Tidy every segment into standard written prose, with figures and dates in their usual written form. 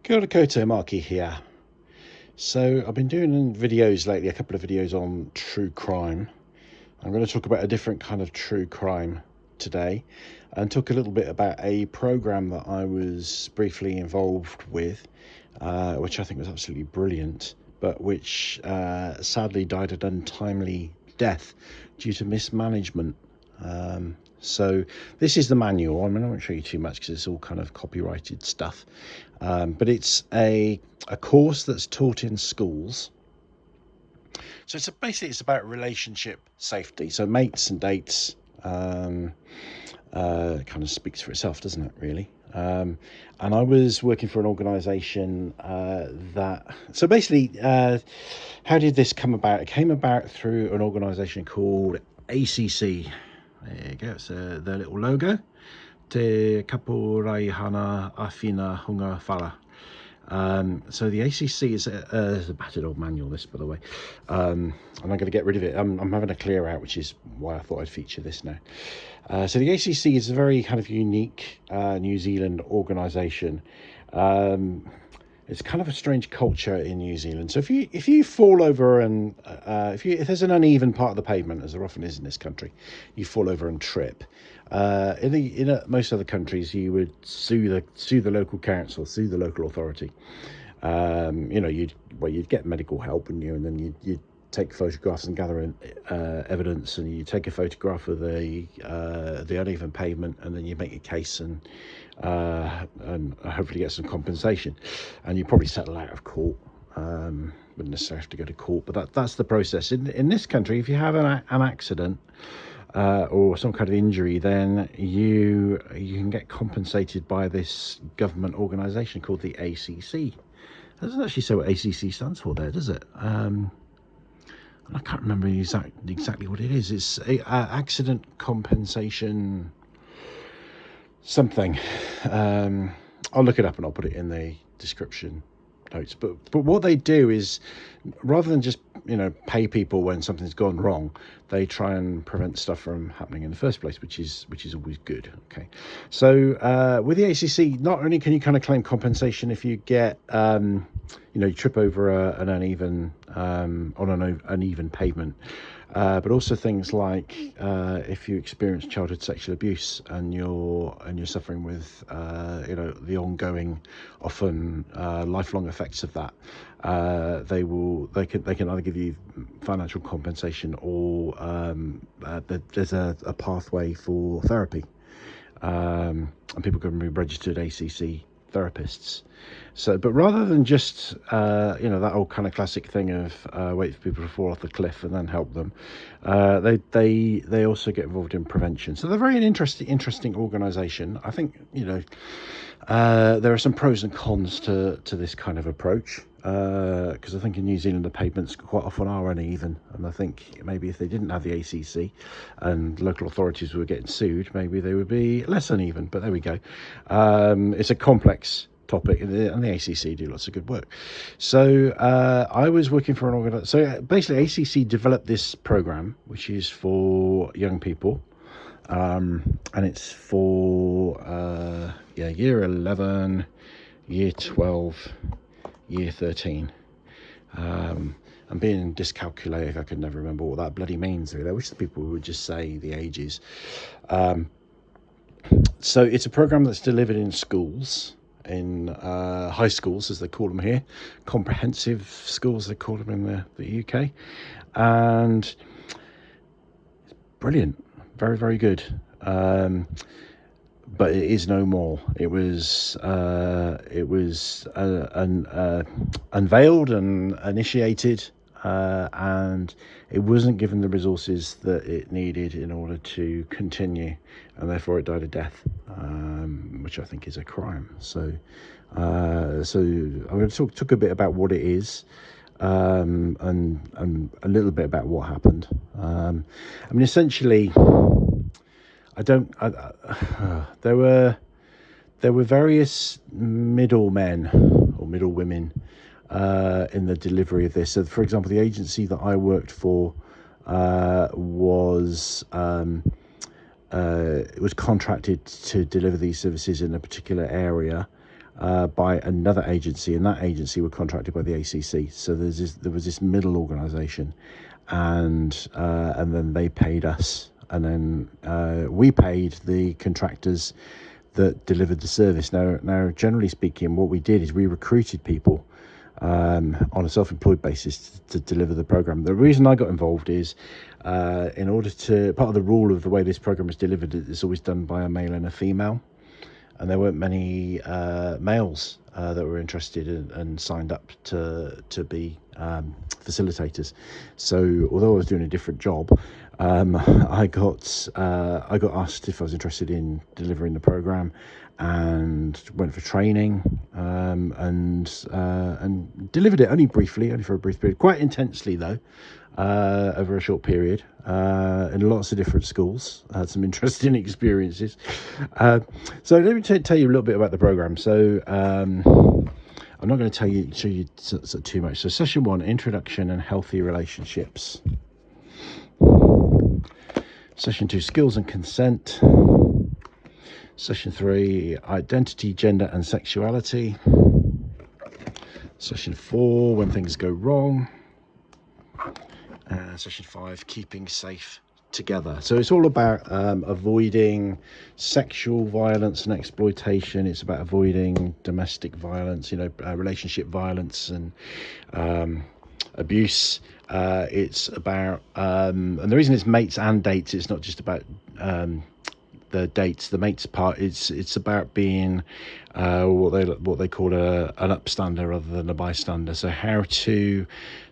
Kia ora koutou, Markie here. So I've been doing videos lately, a couple of videos on true crime. I'm going to talk about a different kind of true crime today and talk a little bit about a program that I was briefly involved with, which I think was absolutely brilliant, but which sadly died an untimely death due to mismanagement. So this is the manual. I mean, I won't show you too much because it's all kind of copyrighted stuff. But it's a course that's taught in schools. So basically it's about relationship safety. So mates and dates, kind of speaks for itself, doesn't it, really? And I was working for an organisation so basically, how did this come about? It came about through an organisation called ACC. There you go, it's their little logo. Te kapo hana awhina hunga whara. So the ACC is a battered old manual, this, by the way. And I'm going to get rid of it. I'm having a clear out, which is why I thought I'd feature this now. So the ACC is a very kind of unique New Zealand organisation. It's kind of a strange culture in New Zealand. So if you fall over and if there's an uneven part of the pavement, as there often is in this country, you fall over and trip. In most other countries, you would sue the local council, sue the local authority. You'd get medical help, and then you'd take photographs and gather evidence, and you take a photograph of the uneven pavement, and then you make a case and hopefully get some compensation, and you probably settle out of court. Wouldn't necessarily have to go to court, but that's the process. In this country, if you have an accident or some kind of injury, then you can get compensated by this government organisation called the ACC. It doesn't actually say what ACC stands for there, does it? I can't remember exactly what it is. It's accident compensation something. I'll look it up and I'll put it in the description notes. But what they do is, rather than just pay people when something's gone wrong, they try and prevent stuff from happening in the first place, which is always good. Okay, so with the ACC, not only can you kind of claim compensation if you get you trip over an uneven on an uneven pavement, but also things like if you experience childhood sexual abuse and you're suffering with the ongoing, often lifelong effects of that, they can either give you financial compensation or there's a pathway for therapy, and people can be registered ACC therapists. So, but rather than just that old kind of classic thing of wait for people to fall off the cliff and then help them, they also get involved in prevention. So they're very interesting organisation. I think there are some pros and cons to this kind of approach, because I think in New Zealand the pavements quite often are uneven, and I think maybe if they didn't have the ACC and local authorities were getting sued, maybe they would be less uneven. But there we go. It's a complex topic, and the ACC do lots of good work. So I was working for an organisation. So basically ACC developed this program which is for young people, and it's for year 11, year 12, year 13. I'm being dyscalculated. I could never remember what that bloody means. I wish the people would just say the ages. So it's a program that's delivered in schools, in high schools as they call them here, comprehensive schools they call them in the UK, and it's brilliant, very, very good. But it is no more. It was unveiled and initiated, and it wasn't given the resources that it needed in order to continue, and therefore it died a death, which I think is a crime. So I'm going to talk a bit about what it is, and a little bit about what happened. Essentially, there were various middlemen or middlewomen in the delivery of this. So, for example, the agency that I worked for was contracted to deliver these services in a particular area, by another agency, and that agency were contracted by the ACC. So there was this middle organisation, and then they paid us, and then we paid the contractors that delivered the service. Now, generally speaking, what we did is we recruited people on a self-employed basis to deliver the program. The reason I got involved is in order to, part of the rule of the way this program is delivered, it's always done by a male and a female, and there weren't many males that were interested and signed up to be facilitators. So although I was doing a different job, I got asked if I was interested in delivering the program, and went for training, and delivered it only briefly, only for a brief period, quite intensely though, over a short period, in lots of different schools. I had some interesting experiences. So let me tell you a little bit about the program. So I'm not going to show you too much. So session 1, introduction and healthy relationships. Session 2, skills and consent. Session 3, identity, gender and sexuality. Session 4, when things go wrong. Session 5, keeping safe together. So it's all about avoiding sexual violence and exploitation. It's about avoiding domestic violence, relationship violence and abuse. It's about and the reason it's mates and dates, it's not just about the dates, the mates part. It's about being what they call an upstander rather than a bystander. So how to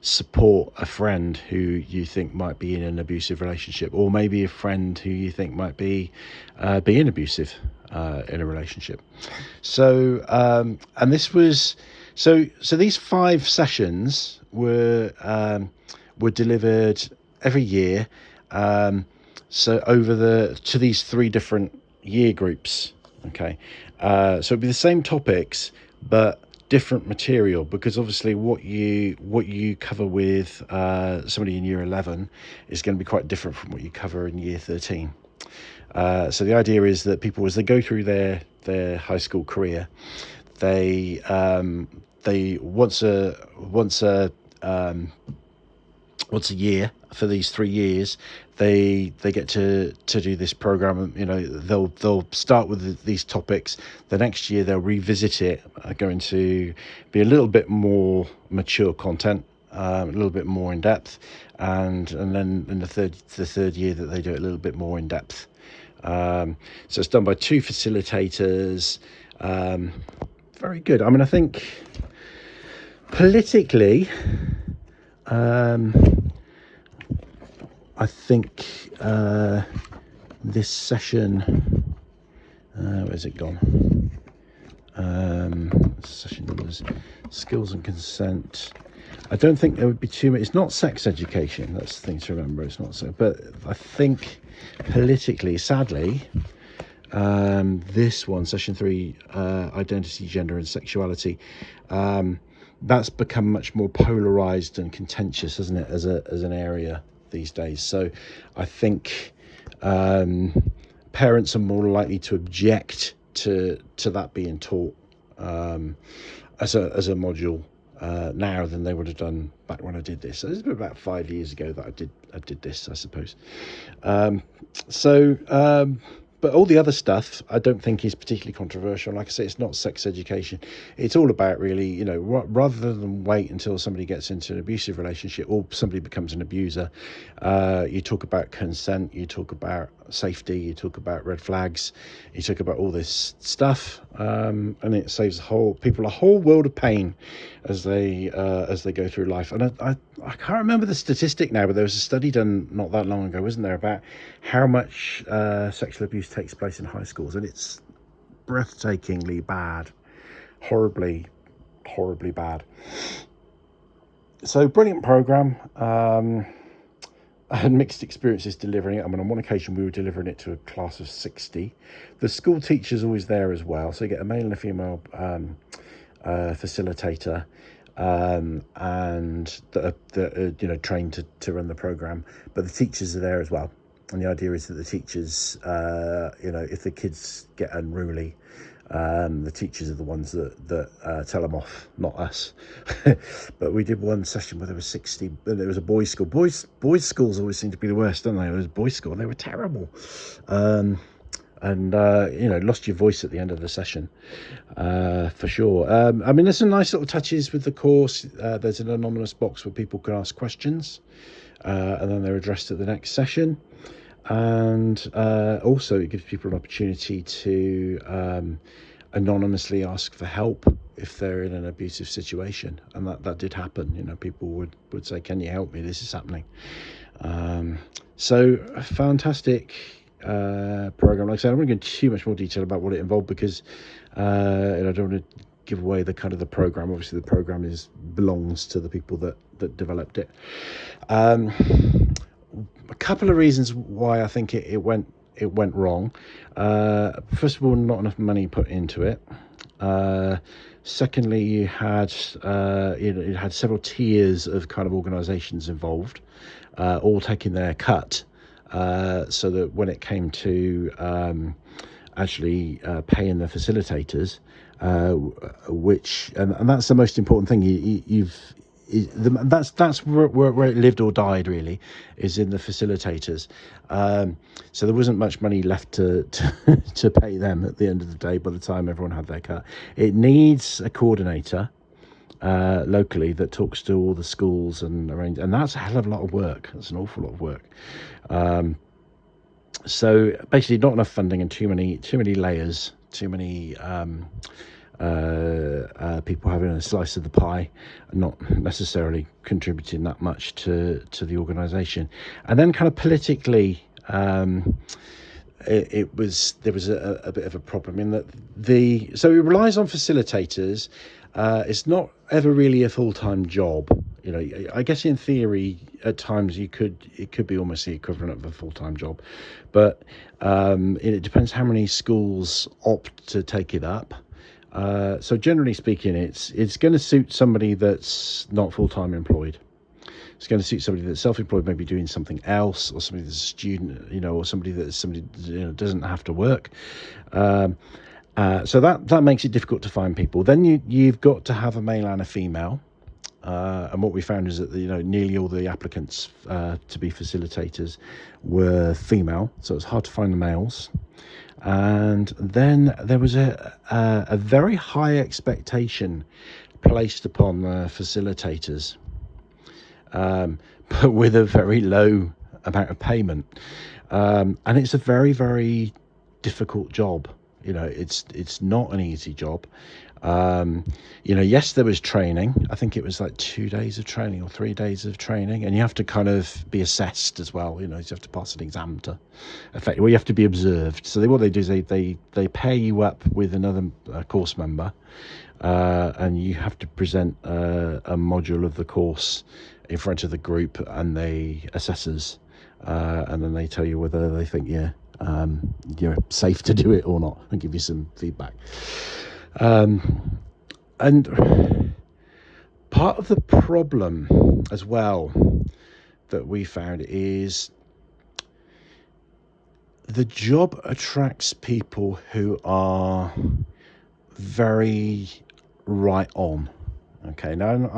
support a friend who you think might be in an abusive relationship, or maybe a friend who you think might be being abusive in a relationship. So and this was so these 5 sessions were delivered every year. So to these 3 different year groups. Okay, so it'd be the same topics but different material, because obviously what you cover with somebody in year 11 is going to be quite different from what you cover in year 13. So the idea is that people, as they go through their high school career, they once a year for these 3 years, they get to do this program. They'll start with these topics. The next year they'll revisit it, going to be a little bit more mature content, a little bit more in depth, and then in the third year that they do it a little bit more in depth. So it's done by 2 facilitators. Very good. I mean, I think politically, I think this session, where's it gone? Session numbers, skills and consent. I don't think there would be too much. It's not sex education. That's the thing to remember. It's not so. But I think politically, sadly, this one, session 3, identity, gender and sexuality, that's become much more polarized and contentious, hasn't it, as an area these days. So I think parents are more likely to object to that being taught as a module now than they would have done back when I did this. So it's been about 5 years ago that I did this, I suppose. But all the other stuff I don't think is particularly controversial. Like I say, it's not sex education. It's all about really, rather than wait until somebody gets into an abusive relationship or somebody becomes an abuser, you talk about consent, you talk about safety, you talk about red flags, you talk about all this stuff, and it saves people a whole world of pain as they go through life. And I can't remember the statistic now, but there was a study done not that long ago, wasn't there, about how much sexual abuse takes place in high schools, and it's breathtakingly bad, horribly bad. So brilliant program. I had mixed experiences delivering it. I mean, on one occasion we were delivering it to a class of 60. The school teacher's always there as well, so you get a male and a female facilitator, and that trained to run the program, but the teachers are there as well. And the idea is that the teachers, if the kids get unruly, The teachers are the ones that tell them off, not us. But we did one session where there was 60. There was a boys' school. Boys' schools always seem to be the worst, don't they? It was boys' school. They were terrible. And lost your voice at the end of the session, for sure. I mean, there's some nice little touches with the course. There's an anonymous box where people can ask questions, and then they're addressed at the next session. And also it gives people an opportunity to anonymously ask for help if they're in an abusive situation, and that did happen. People would say, can you help me, this is happening. So a fantastic program. Like I said, I don't want to go into too much more detail about what it involved, because I don't want to give away the kind of the program. Obviously the program belongs to the people that developed it. A couple of reasons why I think it went wrong. First of all, not enough money put into it. Secondly, you had it had several tiers of kind of organisations involved, all taking their cut, so that when it came to actually paying the facilitators, and that's the most important thing. That's where it lived or died, really, is in the facilitators. So there wasn't much money left to pay them at the end of the day by the time everyone had their cut. It needs a coordinator locally that talks to all the schools and that's a hell of a lot of work. That's an awful lot of work. So basically not enough funding and too many layers, too many people having a slice of the pie and not necessarily contributing that much to the organisation. And then kind of politically, there was a bit of a problem in that so it relies on facilitators. It's not ever really a full-time job. I guess in theory at times it could be almost the equivalent of a full-time job, but it depends how many schools opt to take it up. So generally speaking, it's going to suit somebody that's not full-time employed. It's going to suit somebody that's self-employed, maybe doing something else, or somebody that's a student, or somebody doesn't have to work. So that makes it difficult to find people. Then you've got to have a male and a female. And what we found is that nearly all the applicants to be facilitators were female, so it's hard to find the males. And then there was a very high expectation placed upon the facilitators, but with a very low amount of payment. And it's a very, very difficult job. It's not an easy job. Yes, there was training. I think it was like 2 days of training or 3 days of training, and you have to kind of be assessed as well. You have to pass an exam to effectively, you have to be observed. So what they do is they pair you up with another course member, and you have to present a module of the course in front of the group and the assessors, and then they tell you whether they think you're safe to do it or not, and give you some feedback. And part of the problem as well that we found is the job attracts people who are very right on. Okay, now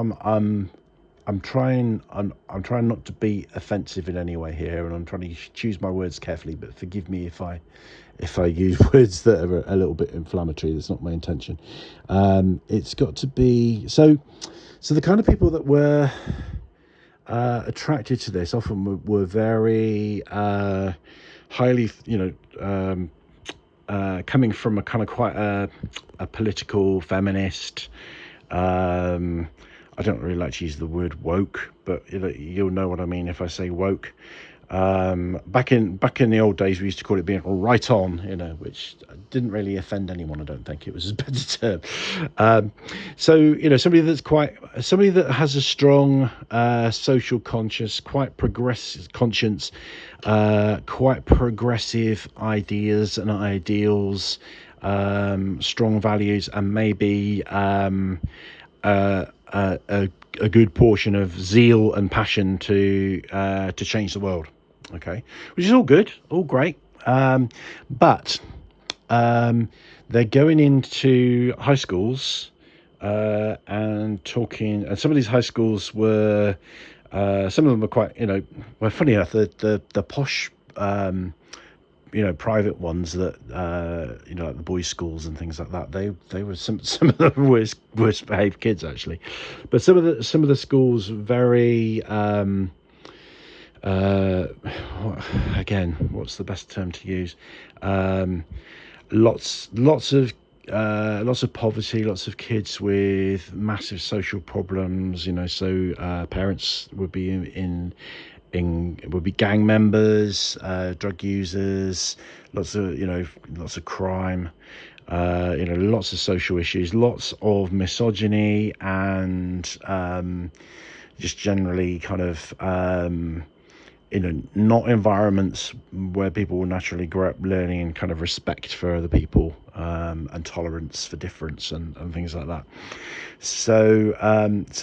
I'm trying not to be offensive in any way here, and I'm trying to choose my words carefully, but forgive me if I use words that are a little bit inflammatory. That's not my intention. It's got to be so the kind of people that were attracted to this often were very highly, coming from a kind of quite a political feminist. I don't really like to use the word woke, but you'll know what I mean if I say woke. Back in the old days, we used to call it being right on, which didn't really offend anyone. I don't think it was a better term. So somebody that has a strong social conscience, quite progressive conscience, quite progressive ideas and ideals, strong values, and maybe a good portion of zeal and passion to change the world. Okay, which is all good, all great, but they're going into high schools and talking. And some of these high schools were, some of them were quite, well, funny enough, the posh, private ones that, like the boys' schools and things like that. They were some of the worst behaved kids actually, but some of the schools very. Again, what's the best term to use? Lots of poverty, lots of kids with massive social problems. So parents would be would be gang members, drug users, lots of crime. Lots of social issues, lots of misogyny, and just generally kind of not environments where people will naturally grow up learning kind of respect for other people, and tolerance for difference and things like that. So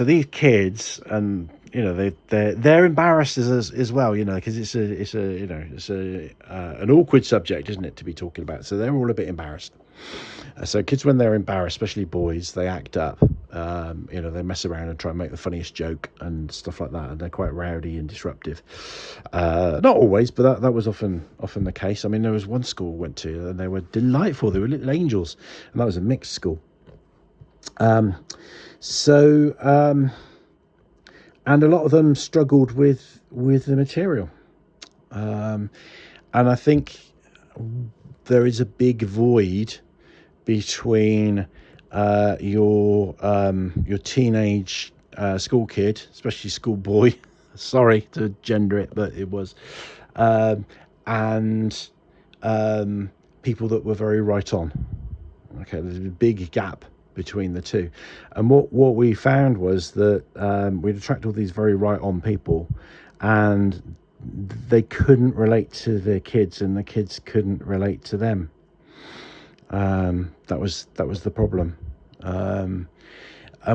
these kids, and they're embarrassed as well, because it's an awkward subject, isn't it, to be talking about. So they're all a bit embarrassed. So kids, when they're embarrassed, especially boys, they act up. They mess around and try and make the funniest joke and stuff like that, and they're quite rowdy and disruptive. Not always, but that was often the case. I mean, there was one school I went to, and they were delightful. They were little angels, and that was a mixed school. And a lot of them struggled with the material, and I think there is a big void between your teenage school kid, especially school boy. Sorry to gender it, but it was, and people that were very right on. Okay, there's a big gap between the two, and what we found was that we'd attract all these very right on people, and they couldn't relate to their kids, and the kids couldn't relate to them. That was the problem. And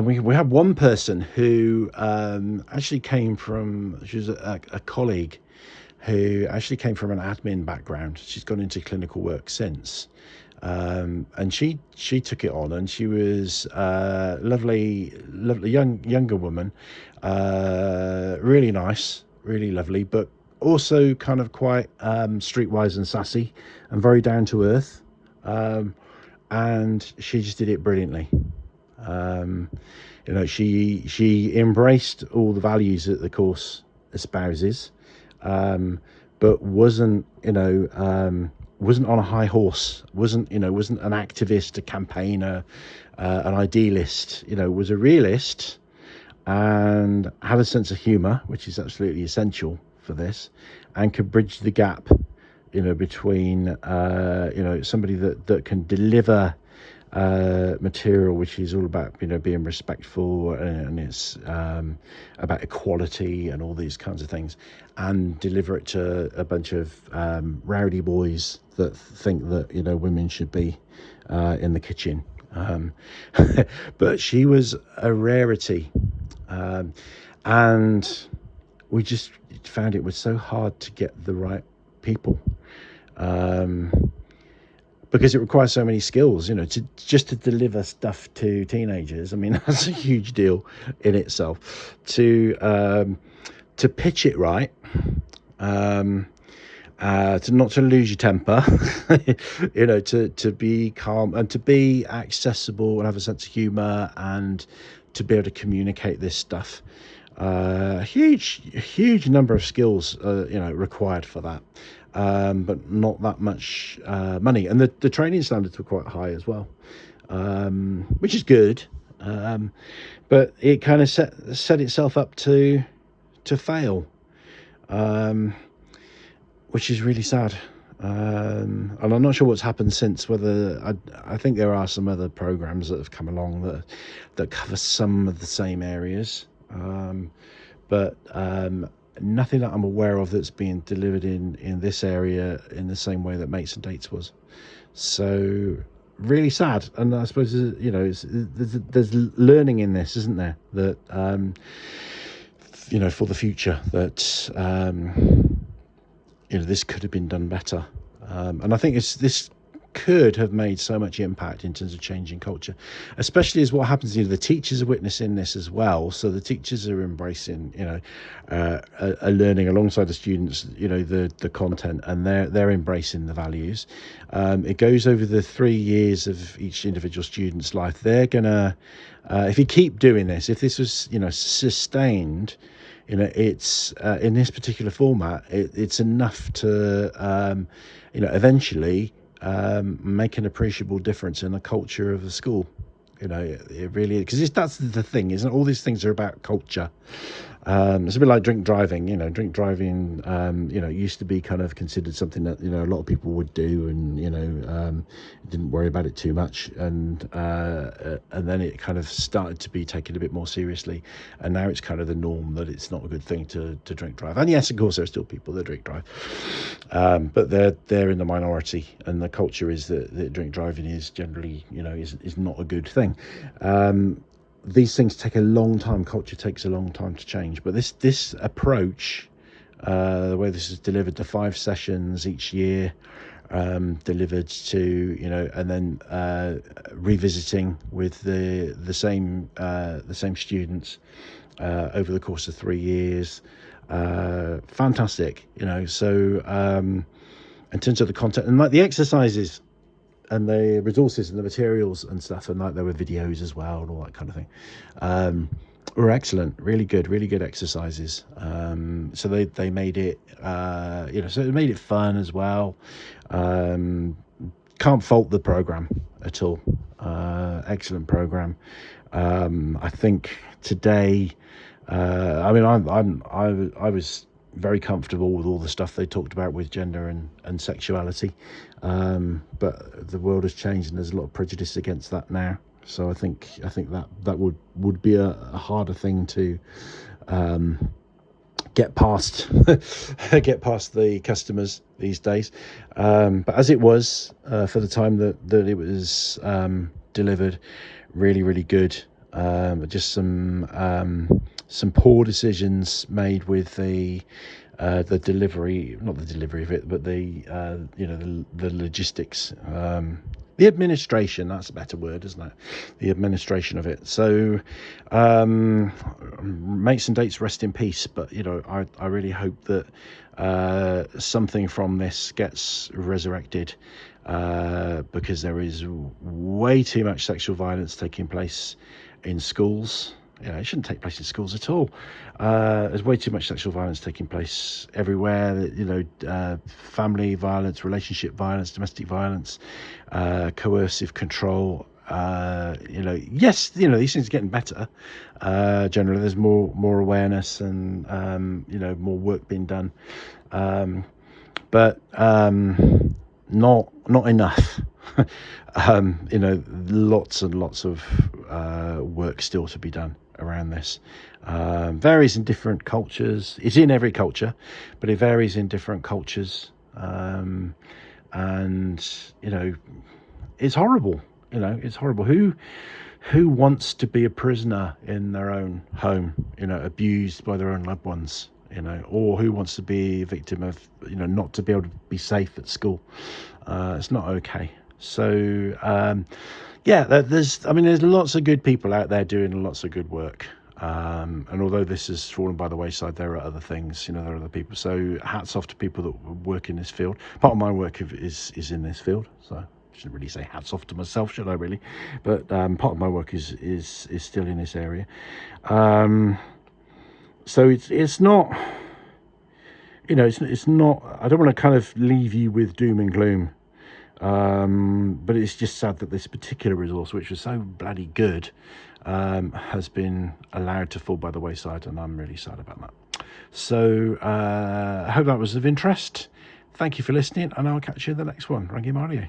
we had one person who actually came from, she was a colleague who actually came from an admin background. She's gone into clinical work since. And she took it on, and she was lovely younger woman, really nice, really lovely, but also kind of quite streetwise and sassy and very down to earth. And she just did it brilliantly. She embraced all the values that the course espouses, but wasn't on a high horse, wasn't an activist, a campaigner, an idealist. Was a realist, and had a sense of humor, which is absolutely essential for this, and could bridge the gap between somebody that can deliver material which is all about being respectful, and it's about equality and all these kinds of things, and deliver it to a bunch of rowdy boys that think that women should be in the kitchen. But she was a rarity, and we just found it was so hard to get the right people, because it requires so many skills, to deliver stuff to teenagers. I mean, that's a huge deal in itself. To pitch it right, to not to lose your temper, to be calm and to be accessible and have a sense of humour, and to be able to communicate this stuff. Huge number of skills, required for that. But not that much money, and the training standards were quite high as well, which is good, but it kind of set itself up to fail, which is really sad. And I'm not sure what's happened since. Whether I think there are some other programs that have come along that cover some of the same areas, but nothing that I'm aware of that's being delivered in this area in the same way that Mates and Dates was. So really sad. And I suppose there's learning in this, isn't there, that for the future, that this could have been done better. And I think this could have made so much impact in terms of changing culture, especially as what happens, the teachers are witnessing this as well. So the teachers are embracing, are learning alongside the students, the content, and they're embracing the values. It goes over the 3 years of each individual student's life. They're gonna, if you keep doing this, if this was, sustained, it's in this particular format, it's enough to, eventually make an appreciable difference in the culture of the school. It really is, because that's the thing, isn't it? All these things are about culture. It's a bit like drink driving. Drink driving, used to be kind of considered something that, a lot of people would do, and, didn't worry about it too much. And then it kind of started to be taken a bit more seriously. And now it's kind of the norm that it's not a good thing to drink drive. And yes, of course, there are still people that drink drive. But they're in the minority. And the culture is that drink driving is generally, is not a good thing. These things take a long time. Culture takes a long time to change. But this approach, the way this is delivered, the 5 sessions each year, delivered to, and then revisiting with the same students over the course of 3 years, fantastic. So in terms of the content and like the exercises and the resources and the materials and stuff, and like there were videos as well and all that kind of thing, were excellent. Really good exercises. So they made it, so it made it fun as well. Can't fault the program at all. Excellent program. I think today, I was very comfortable with all the stuff they talked about with gender and sexuality, but the world has changed and there's a lot of prejudice against that now. So I think that would be a harder thing to get past the customers these days. But as it was, for the time that it was delivered, really good. Just some poor decisions made with the delivery, not the delivery of it, but the logistics, the administration. That's a better word, isn't it? The administration of it. So mates and dates, rest in peace. But I really hope that something from this gets resurrected, because there is way too much sexual violence taking place in schools. It shouldn't take place in schools at all. There's way too much sexual violence taking place everywhere. Family violence, relationship violence, domestic violence, coercive control. Yes, these things are getting better. Generally, there's more awareness and more work being done, but not enough. Lots and lots of work still to be done around this. Varies in different cultures. It's in every culture, but it varies in different cultures. And it's horrible. It's horrible. Who wants to be a prisoner in their own home, abused by their own loved ones, or who wants to be a victim of, not to be able to be safe at school? It's not okay. So there's lots of good people out there doing lots of good work, and although this has fallen by the wayside, there are other things. There are other people. So hats off to people that work in this field. Part of my work is in this field, so I shouldn't really say hats off to myself, should I really? But part of my work is still in this area. So it's not, it's not, I don't want to kind of leave you with doom and gloom. But it's just sad that this particular resource, which was so bloody good, has been allowed to fall by the wayside, and I'm really sad about that. So I hope that was of interest. Thank you for listening, and I'll catch you in the next one. Rangimarie.